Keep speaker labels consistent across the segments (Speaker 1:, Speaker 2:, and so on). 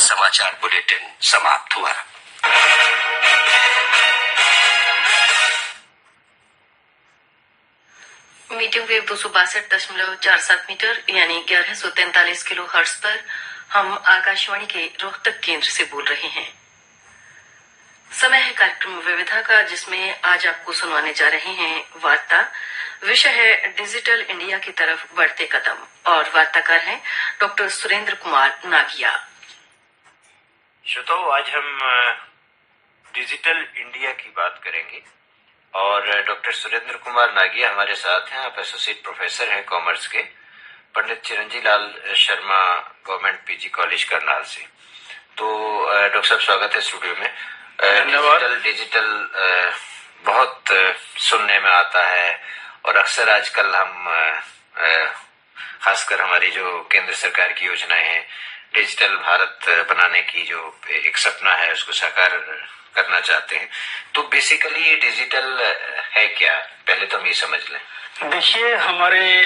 Speaker 1: समाचार बुलेटिन समाप्त हुआ।
Speaker 2: मीडियम वेव 262.47 मीटर यानी 1143 किलो हर्ट्ज पर हम आकाशवाणी के रोहतक केंद्र से बोल रहे हैं। समय है कार्यक्रम विविधा का, जिसमें आज आपको सुनवाने जा रहे हैं वार्ता। विषय है डिजिटल इंडिया की तरफ बढ़ते कदम और वार्ताकार हैं डॉक्टर सुरेंद्र कुमार नागिया।
Speaker 3: श्रोताओं, आज हम डिजिटल इंडिया की बात करेंगे और डॉक्टर सुरेंद्र कुमार नागिया हमारे साथ हैं। आप एसोसिएट प्रोफेसर हैं कॉमर्स के, Pandit Chiranji Lal Sharma government PG college Karnal से। तो डॉक्टर साहब, स्वागत है स्टूडियो में। डिजिटल बहुत सुनने में आता है और अक्सर आजकल हम खासकर हमारी जो केंद्र सरकार की योजनाएं हैं, डिजिटल भारत बनाने की जो एक सपना है उसको साकार करना चाहते हैं। तो बेसिकली ये डिजिटल है क्या, पहले तो हम ये समझ लें।
Speaker 4: देखिए, हमारे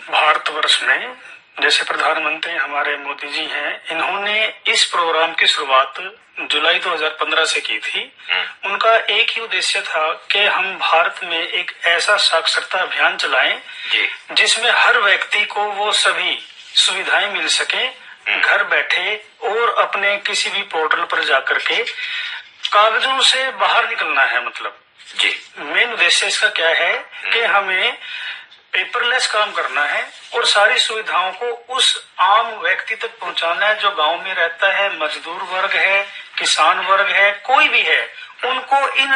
Speaker 4: भारतवर्ष में जैसे प्रधानमंत्री हमारे मोदी जी हैं, इन्होंने इस प्रोग्राम की शुरुआत जुलाई 2015 से की थी। उनका एक ही उद्देश्य था कि हम भारत में एक ऐसा साक्षरता अभियान चलाएं जिसमें हर व्यक्ति को वो सभी सुविधाएं मिल सके घर बैठे, और अपने किसी भी पोर्टल पर जाकर के कागजों से बाहर निकलना है। मतलब जी मेन उद्देश्य इसका क्या है कि हमें पेपरलेस काम करना है और सारी सुविधाओं को उस आम व्यक्ति तक पहुंचाना है जो गांव में रहता है, मजदूर वर्ग है, किसान वर्ग है, कोई भी है। उनको इन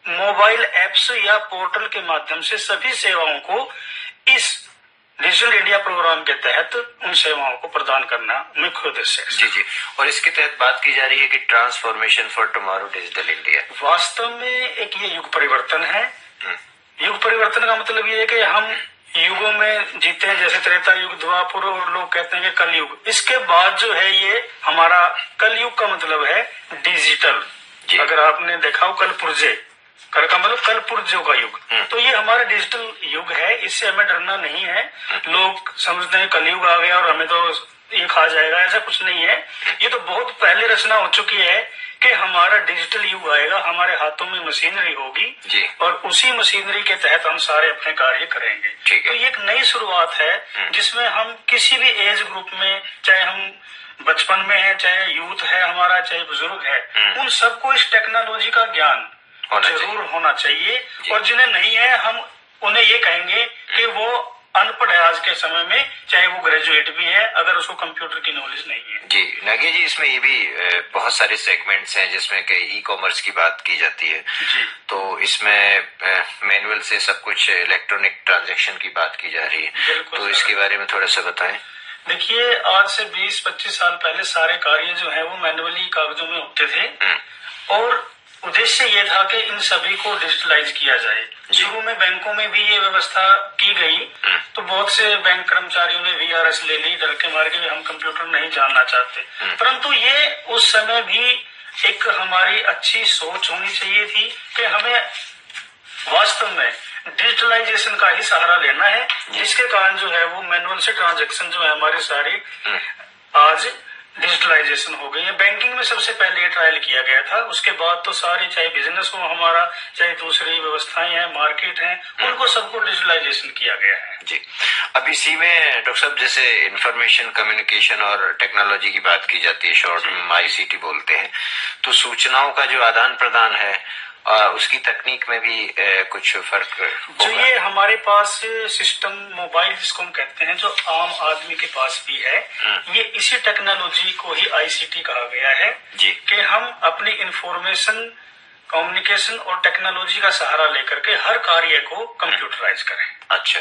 Speaker 4: मोबाइल एप्स या पोर्टल के माध्यम से सभी सेवाओं को इस डिजिटल इंडिया प्रोग्राम के तहत उन सेवाओं को प्रदान करना मुख्य उद्देश्य है।
Speaker 3: जी। और इसके तहत बात की जा रही है कि transformation for tomorrow digital India.
Speaker 4: वास्तव में एक ये युग परिवर्तन है। युग परिवर्तन का मतलब ये है कि हम युगों में जीते हैं, जैसे त्रेता युग, द्वापर, और लोग कहते हैं कि कलयुग। इसके बाद जो है ये हमारा कलयुग का मतलब है डिजिटल। अगर आपने देखा हो कल पुर्जे, कल का मतलब कल पुर्जों का युग, तो ये हमारा डिजिटल युग है। इससे हमें डरना नहीं है। लोग समझते हैं कलयुग आ गया और हमें तो ये खा जाएगा, ऐसा कुछ नहीं है। ये तो बहुत पहले रचना हो चुकी है कि हमारा डिजिटल युग आएगा, हमारे हाथों में मशीनरी होगी और उसी मशीनरी के तहत हम सारे अपने कार्य करेंगे। तो ये एक नई शुरुआत है जिसमें हम किसी भी एज ग्रुप में, चाहे हम बचपन में है, चाहे यूथ है हमारा, चाहे बुजुर्ग है, उन सबको इस टेक्नोलॉजी का ज्ञान जरूर होना चाहिए। और जिन्हें नहीं है, हम उन्हें ये कहेंगे कि वो अनपढ़ है आज के समय में, चाहे वो ग्रेजुएट भी है, अगर उसको कंप्यूटर की नॉलेज नहीं है।
Speaker 3: जी नागिया जी, इसमें ये भी बहुत सारे सेगमेंट्स हैं जिसमें कि ई कॉमर्स की बात की जाती है। तो इसमें मैनुअल से सब कुछ इलेक्ट्रॉनिक ट्रांजैक्शन की बात की जा रही है। तो इसके बारे में थोड़ा सा बताएं।
Speaker 4: देखिए, आज से 20-25 साल पहले सारे कार्य जो है वो मैनुअली कागजों में होते थे और उद्देश्य ये था कि इन सभी को डिजिटलाइज किया जाए। शुरू में बैंकों में भी ये व्यवस्था की गई, तो बहुत से बैंक कर्मचारियों ने VRS ले ली, डर के मारे कि हम कंप्यूटर नहीं जानना चाहते। परंतु ये उस समय भी एक हमारी अच्छी सोच होनी चाहिए थी कि हमें वास्तव में डिजिटलाइजेशन का ही सहारा लेना है, जिसके कारण जो है वो मैनुअल से ट्रांजैक्शन जो है हमारी सारी आज डिजिटलाइजेशन हो गई है। बैंकिंग में सबसे पहले ये ट्रायल किया गया था, उसके बाद तो सारी, चाहे बिजनेस हो हमारा, चाहे दूसरी व्यवस्थाएं हैं, मार्केट हैं, उनको सबको डिजिटलाइजेशन किया गया है।
Speaker 3: जी, अब इसी में डॉक्टर साहब जैसे इंफॉर्मेशन कम्युनिकेशन और टेक्नोलॉजी की बात की जाती है, शॉर्ट में ICT बोलते हैं, तो सूचनाओं का जो आदान प्रदान है उसकी तकनीक में भी कुछ फर्क
Speaker 4: जो ये हमारे पास सिस्टम मोबाइल जिसको हम कहते हैं, जो आम आदमी के पास भी है, ये इसी टेक्नोलॉजी को ही ICT कहा गया है कि हम अपनी इंफॉर्मेशन कम्युनिकेशन और टेक्नोलॉजी का सहारा लेकर के हर कार्य को कंप्यूटराइज करें।
Speaker 3: अच्छा,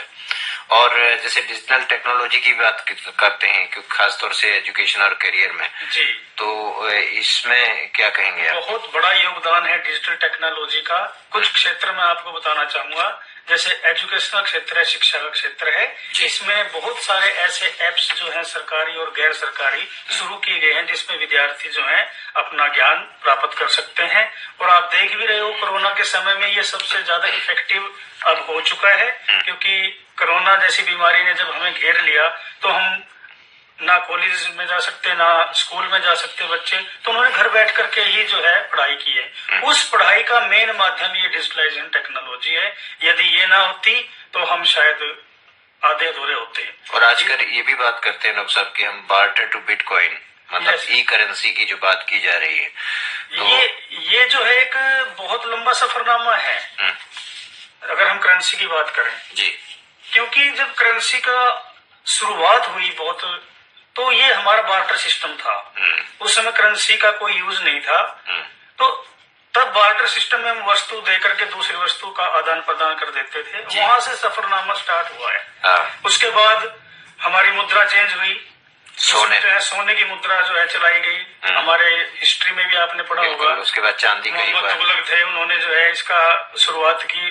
Speaker 3: और जैसे डिजिटल टेक्नोलॉजी की बात करते हैं क्योंकि खासतौर से एजुकेशन और करियर में, जी तो इसमें क्या कहेंगे आप?
Speaker 4: बहुत बड़ा योगदान है डिजिटल टेक्नोलॉजी का। कुछ क्षेत्र में आपको बताना चाहूंगा, जैसे एजुकेशनल क्षेत्र है, शिक्षा का क्षेत्र है, इसमें बहुत सारे ऐसे एप्स जो हैं सरकारी और गैर सरकारी शुरू किए गए हैं जिसमें विद्यार्थी जो हैं अपना ज्ञान प्राप्त कर सकते हैं। और आप देख भी रहे हो कोरोना के समय में ये सबसे ज्यादा इफेक्टिव अब हो चुका है, क्योंकि कोरोना जैसी बीमारी ने जब हमें घेर लिया तो हम ना कॉलेज में जा सकते, ना स्कूल में जा सकते बच्चे, तो उन्होंने घर बैठ करके ही जो है पढ़ाई की है। उस पढ़ाई का मेन माध्यम ये डिजिटलाइजेशन टेक्नोलॉजी है। यदि ये ना होती तो हम शायद आधे अधूरे होते।
Speaker 3: और आजकल ये भी बात करते हैं लोग सब कि हम बार्टर टू बिटकॉइन, मतलब ई करेंसी की जो बात की जा रही है, तो
Speaker 4: ये जो है एक बहुत लंबा सफरनामा है अगर हम करेंसी की बात करें
Speaker 3: जी।
Speaker 4: क्योंकि जब करेंसी का शुरुआत हुई बहुत, तो ये हमारा बार्टर सिस्टम था। उस समय करेंसी का कोई यूज नहीं था, तो तब बार्टर सिस्टम में हम वस्तु देकर के दूसरी वस्तु का आदान प्रदान कर देते थे। वहां से सफरनामा स्टार्ट हुआ है। उसके बाद हमारी मुद्रा चेंज हुई, सोने की मुद्रा जो है चलाई गई। हमारे हिस्ट्री में भी आपने पढ़ा होगा।
Speaker 3: उसके बाद चांदी का
Speaker 4: मोहम्मद तुगलक थे, उन्होंने जो है इसका शुरुआत की,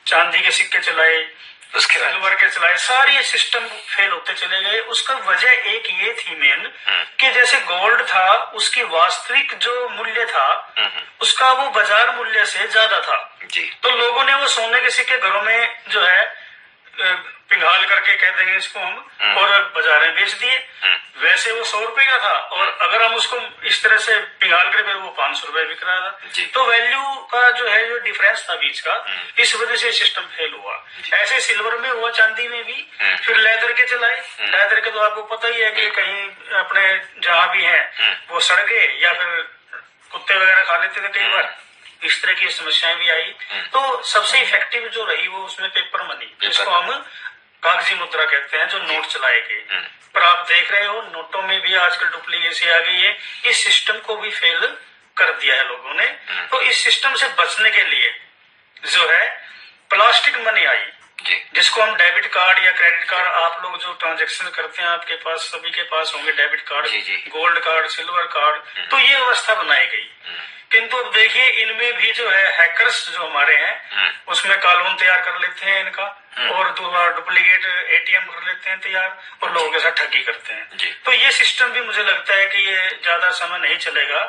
Speaker 4: चांदी के सिक्के चलाए, उसके सिल्वर के चलाए, सारे ये सिस्टम फेल होते चले गए। उसका वजह एक ये थी मेन कि जैसे गोल्ड था, उसकी वास्तविक जो मूल्य था उसका वो बाजार मूल्य से ज्यादा था जी। तो लोगों ने वो सोने के सिक्के घरों में जो है पिघाल करके कह देंगे इसको हम, और बाजार में बेच दिए। वैसे वो 100 रुपए का था, और अगर हम उसको इस तरह से पिघाल कर वो 500 रुपए बिक रहा था। तो वैल्यू का जो है जो डिफरेंस था बीच का, इस वजह से सिस्टम फेल हुआ। ऐसे सिल्वर में हुआ, चांदी में भी। फिर लेदर के चलाए। लेदर के तो आपको पता ही है कि कहीं अपने जहाँ भी है वो सड़ गए, या फिर कुत्ते वगैरह खा लेते थे कई बार। इस तरह की समस्याएं भी आई। तो सबसे इफेक्टिव जो रही वो उसमें पेपर मनी, जिसको हम कागजी मुद्रा कहते हैं, जो नोट चलाए गए। पर आप देख रहे हो नोटों में भी आजकल डुप्लीकेसी आ गई है। इस सिस्टम को भी फेल कर दिया है लोगों ने। तो इस सिस्टम से बचने के लिए जो है प्लास्टिक मनी आई, जिसको हम डेबिट कार्ड या क्रेडिट कार्ड, आप लोग जो ट्रांजैक्शन करते हैं आपके पास, सभी के पास होंगे debit card, gold card, silver card. तो ये व्यवस्था बनाई गई। किंतु अब देखिए इनमें भी जो है हैकर्स जो हमारे हैं उसमें कानून तैयार कर लेते हैं इनका, और डुप्लीकेट एटीएम कर लेते हैं तैयार, और लोगों के साथ ठगी करते हैं। तो ये सिस्टम भी मुझे लगता है कि ये ज्यादा समय नहीं चलेगा।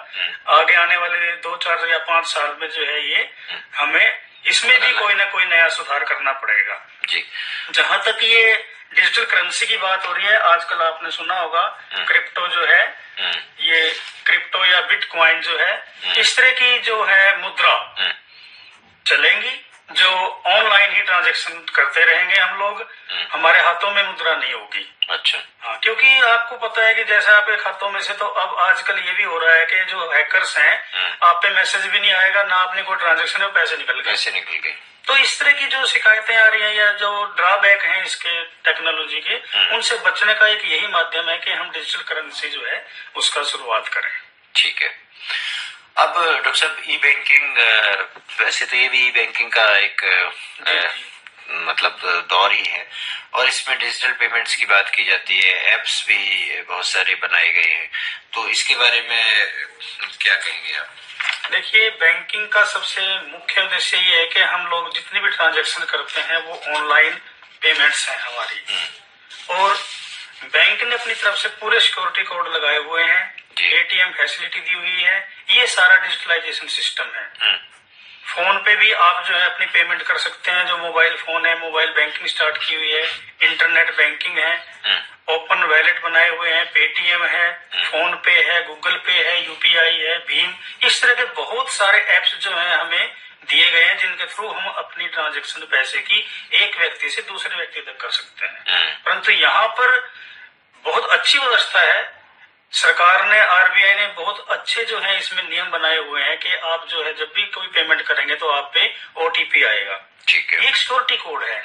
Speaker 4: आगे आने वाले 2, 4 या 5 साल में जो है ये हमें इसमें भी कोई ना कोई नया सुधार करना पड़ेगा जी। जहां तक ये डिजिटल करेंसी की बात हो रही है, आजकल आपने सुना होगा क्रिप्टो जो है, ये क्रिप्टो या बिटकॉइन जो है, इस तरह की जो है मुद्रा चलेंगी, जो ऑनलाइन ही ट्रांजैक्शन करते रहेंगे हम लोग। हमारे हाथों में मुद्रा नहीं होगी। अच्छा। हाँ, क्योंकि आपको पता है कि जैसे आपके खातों में से, तो अब आजकल ये भी हो रहा है कि जो हैकर्स हैं आप पे मैसेज भी नहीं आएगा, ना आपने कोई ट्रांजैक्शन में पैसे निकल गए। तो इस तरह की जो शिकायतें आ रही हैं या जो ड्रॉबैक हैं इसके टेक्नोलॉजी के, उनसे बचने का एक यही माध्यम है कि हम डिजिटल करेंसी जो है उसका शुरुआत करें। ठीक है।
Speaker 3: अब डॉक्टर साहब ई बैंकिंग, वैसे तो ये भी ई बैंकिंग का एक मतलब दौर ही है, और इसमें डिजिटल पेमेंट्स की बात की जाती है, एप्स भी बहुत सारे बनाए गए हैं, तो इसके बारे में क्या कहेंगे आप?
Speaker 4: देखिए, बैंकिंग का सबसे मुख्य उद्देश्य ये है कि हम लोग जितनी भी ट्रांजैक्शन करते हैं वो ऑनलाइन पेमेंट्स हैं हमारी, और बैंक ने अपनी तरफ से पूरे सिक्योरिटी कोड लगाए हुए हैं, एटीएम फैसिलिटी दी हुई है। ये सारा डिजिटलाइजेशन सिस्टम है। फोन पे भी आप जो है अपनी पेमेंट कर सकते हैं, जो मोबाइल फोन है, मोबाइल बैंकिंग स्टार्ट की हुई है, इंटरनेट बैंकिंग है, ओपन वैलेट बनाए हुए हैं, पेटीएम है, फोन पे है, गूगल पे है, यूपीआई है, भीम, इस तरह के बहुत सारे एप्स जो हैं हमें दिए गए हैं, जिनके थ्रू हम अपनी ट्रांजैक्शन पैसे की एक व्यक्ति से दूसरे व्यक्ति तक कर सकते हैं। परंतु यहाँ पर बहुत अच्छी व्यवस्था है, सरकार ने, आरबीआई ने बहुत अच्छे जो है इसमें नियम बनाए हुए हैं कि आप जो है जब भी कोई पेमेंट करेंगे तो आप पे ओटीपी आएगा। ठीक है। एक सिक्योरिटी कोड है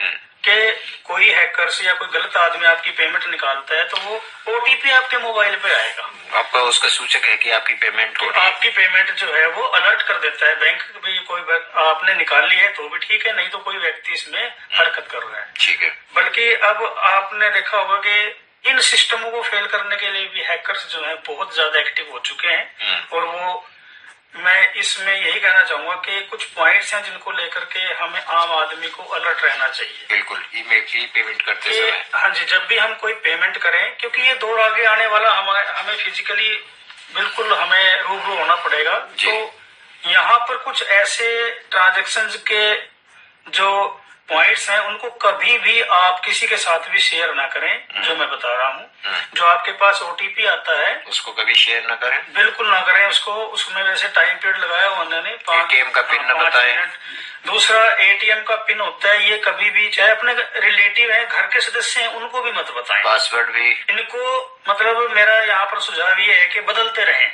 Speaker 4: कि कोई हैकर्स या कोई गलत आदमी आपकी पेमेंट निकालता है तो वो ओटीपी आपके मोबाइल पे आएगा।
Speaker 3: आपका उसका सूचक है कि आपकी पेमेंट हो रही है।
Speaker 4: आपकी पेमेंट जो है वो अलर्ट कर देता है। बैंक भी कोई आपने निकाल ली है तो भी ठीक है, नहीं तो कोई व्यक्ति इसमें हरकत कर रहा है। ठीक है। बल्कि अब आपने देखा होगा कि इन सिस्टमों को फेल करने के लिए भी हैकर्स जो है बहुत ज्यादा एक्टिव हो चुके हैं, और वो मैं इसमें यही कहना चाहूंगा कि कुछ पॉइंट्स हैं जिनको लेकर के हमें आम आदमी को अलर्ट रहना चाहिए।
Speaker 3: बिल्कुल, ई पेमेंट करते समय।
Speaker 4: हाँ जी, जब भी हम कोई पेमेंट करें, क्योंकि ये दौर आगे आने वाला, हमें फिजिकली बिल्कुल हमें रूबरू होना पड़ेगा। तो यहाँ पर कुछ ऐसे ट्रांजेक्शन के जो पॉइंट्स हैं उनको कभी भी आप किसी के साथ भी शेयर ना करें, जो मैं बता रहा हूँ। जो आपके पास ओटीपी आता है
Speaker 3: उसको कभी शेयर ना करें,
Speaker 4: बिल्कुल ना करें उसको। उसमें वैसे टाइम पीरियड लगाया उन्होंने,
Speaker 3: एटीएम का पिन न बताएं।
Speaker 4: दूसरा एटीएम का पिन होता है, ये कभी भी चाहे अपने रिलेटिव है, घर के सदस्य हैं, उनको भी मत बताएं।
Speaker 3: पासवर्ड भी
Speaker 4: इनको मतलब मेरा यहाँ पर सुझाव ये है कि बदलते रहें,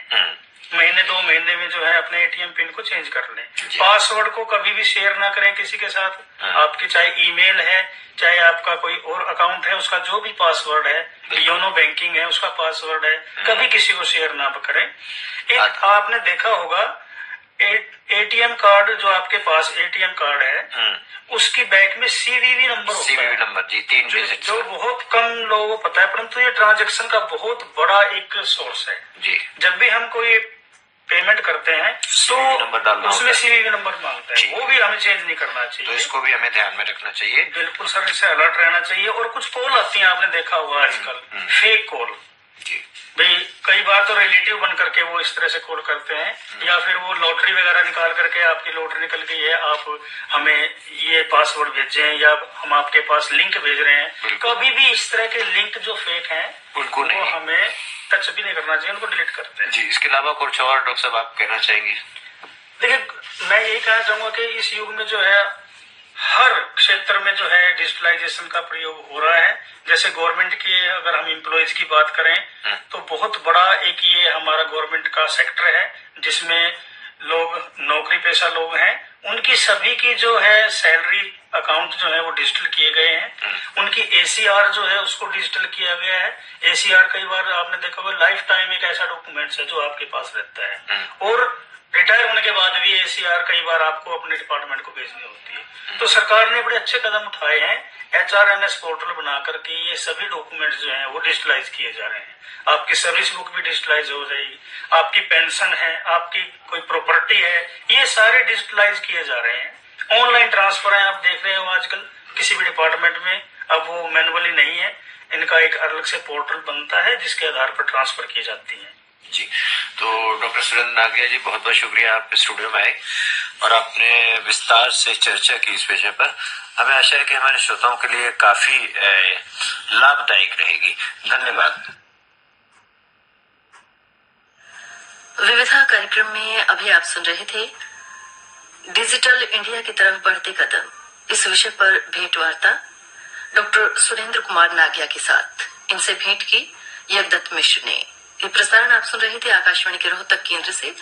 Speaker 4: महीने 2 महीने में जो है अपने एटीएम पिन को चेंज कर लें। पासवर्ड को कभी भी शेयर ना करें किसी के साथ। आपकी चाहे ईमेल है, चाहे आपका कोई और अकाउंट है, उसका जो भी पासवर्ड है, योनो बैंकिंग है उसका पासवर्ड है, कभी किसी को शेयर ना करें। एक आपने देखा होगा एटीएम कार्ड, जो आपके पास एटीएम कार्ड है उसकी बैक में सीवीवी नंबर होता है।
Speaker 3: सीवीवी नंबर जी, 3 डिजिट,
Speaker 4: जो बहुत कम लोगों को पता है, परंतु ये ट्रांजैक्शन का बहुत बड़ा एक सोर्स है
Speaker 3: जी।
Speaker 4: जब भी हम कोई पेमेंट करते हैं तो उसमें सीवीवी नंबर मांगता है, वो भी हमें चेंज नहीं करना चाहिए।
Speaker 3: तो इसको भी हमें ध्यान में रखना चाहिए।
Speaker 4: बिल्कुल सर, इससे अलर्ट रहना चाहिए। और कुछ कॉल आती है, आपने देखा होगा आजकल फेक कॉल
Speaker 3: जी।
Speaker 4: भाई, कई बार तो रिलेटिव बन करके वो इस तरह से कॉल करते हैं, या फिर वो लॉटरी वगैरह निकाल करके आपकी लॉटरी निकल गई है, आप हमें ये पासवर्ड भेजें या हम आपके पास लिंक भेज रहे हैं। कभी भी इस तरह के लिंक जो फेक हैं
Speaker 3: उनको नहीं,
Speaker 4: हमें टच भी नहीं करना चाहिए, उनको डिलीट करते हैं
Speaker 3: जी। इसके अलावा कुछ और डॉक्टर साहब आप कहना चाहेंगे?
Speaker 4: देखिए, मैं यही कहना चाहूंगा कि इस युग में जो है हर क्षेत्र में जो है डिजिटलाइजेशन का प्रयोग हो रहा है। जैसे गवर्नमेंट की अगर हम एम्प्लॉयज की बात करें तो बहुत बड़ा एक ये हमारा गवर्नमेंट का सेक्टर है जिसमें लोग नौकरी पेशा लोग हैं, उनकी सभी की जो है सैलरी अकाउंट जो है वो डिजिटल किए गए हैं। उनकी एसीआर जो है उसको डिजिटल किया गया है। एसीआर कई बार आपने देखा होगा लाइफ टाइम एक ऐसा डॉक्यूमेंट्स है जो आपके पास रहता है, और रिटायर होने के बाद भी एसीआर कई बार आपको अपने डिपार्टमेंट को भेजनी होती है। तो सरकार ने बड़े अच्छे कदम उठाए हैं, एचआरएमएस पोर्टल बना करके ये सभी डॉक्यूमेंट्स जो हैं वो डिजिटलाइज किए जा रहे हैं। आपकी सर्विस बुक भी डिजिटलाइज हो जाएगी, आपकी पेंशन है, आपकी कोई प्रॉपर्टी है, ये सारे डिजिटलाइज किए जा रहे हैं। ऑनलाइन ट्रांसफर है, आप देख रहे हो आजकल किसी भी डिपार्टमेंट में अब वो मैनुअली नहीं है, इनका एक अलग से पोर्टल बनता है जिसके आधार पर ट्रांसफर की जाती है
Speaker 3: जी। तो डॉक्टर सुरेंद्र नागिया जी, बहुत बहुत शुक्रिया, आप स्टूडियो में आए और आपने विस्तार से चर्चा की इस विषय पर। हमें आशा है कि हमारे श्रोताओं के लिए काफी लाभदायक रहेगी। धन्यवाद।
Speaker 2: विविधा कार्यक्रम में अभी आप सुन रहे थे डिजिटल इंडिया की तरफ बढ़ते कदम, इस विषय पर भेंट वार्ता डॉक्टर सुरेंद्र कुमार नागिया के साथ। इनसे भेंट की यज्ञदत्त मिश्र ने। ये प्रसारण आप सुन रहे थे आकाशवाणी के रोहतक केंद्र से,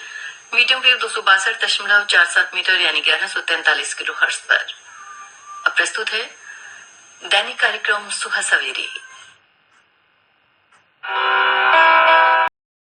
Speaker 2: मीडियम वेव 262.47 मीटर यानी 1143 किलोहर्ट्ज पर। अब प्रस्तुत है दैनिक कार्यक्रम सुबह सवेरे।